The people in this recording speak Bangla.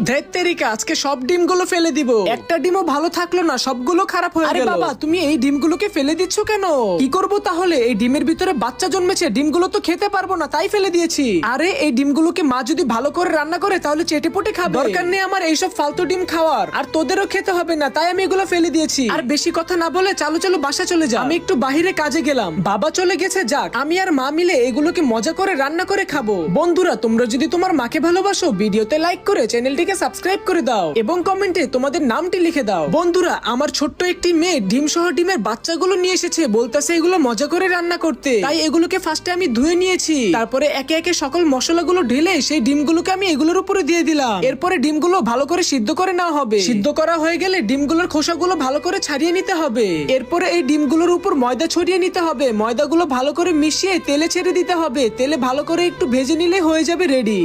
ধেত্তেরিকা, আজকে সব ডিমগুলো ফেলে দিব। একটা ডিমও ভালো থাকলো না, সবগুলো খারাপ হয়ে গেল। আরে বাবা, তুমি এই ডিমগুলোকে ফেলে দিচ্ছ কেন? কি করব তাহলে? এই ডিমের ভিতরে বাচ্চা জন্মেছে, ডিমগুলো তো খেতে পারবো না, তাই ফেলে দিয়েছি। আরে এই ডিমগুলোকে মা যদি ভালো করে রান্না করে তাহলে চেটেপুটে খাবে। দরকার নেই আমার এইসব ফালতু ডিম খাওয়ার, আর তোদেরও খেতে হবে না, তাই আমি এগুলো ফেলে দিয়েছি। আর বেশি কথা না বলে চালু চালু বাসা চলে যা। আমি একটু বাহিরে কাজে গেলাম, বাবা চলে গেছে, যাক আমি আর মা মিলে এগুলোকে মজা করে রান্না করে খাবো। বন্ধুরা, তোমরা যদি তোমার মাকে ভালোবাসো, ভিডিওতে লাইক করে চ্যানেলটিকে সাবস্ক্রাইব করে দাও এবং কমেন্টে তোমাদের নামটি লিখে দাও। বন্ধুরা, আমার ছোট্ট একটি মেয়ে ডিম সহ ডিমের বাচ্চাগুলো নিয়ে এসেছে, বলতেছে এগুলো মজা করে রান্না করতে। তাই এগুলোকে ফার্স্টে আমি ধুয়ে নিয়েছি, তারপরে একে একে সকল মশলাগুলো ঢেলে সেই ডিমগুলোকে আমি এগুলোর উপরে দিয়ে দিলাম। এরপরে ডিমগুলো ভালো করে সিদ্ধ করে নেওয়া হবে। সিদ্ধ করা হয়ে গেলে ডিমগুলোর খোসাগুলো ভালো করে ছাড়িয়ে নিতে হবে। এরপরে এই ডিমগুলোর উপর ময়দা ছড়িয়ে নিতে হবে। ময়দাগুলো ভালো করে মিশিয়ে তেলে ছেড়ে দিতে হবে। তেলে ভালো করে একটু ভেজে নিলে হয়ে যাবে রেডি।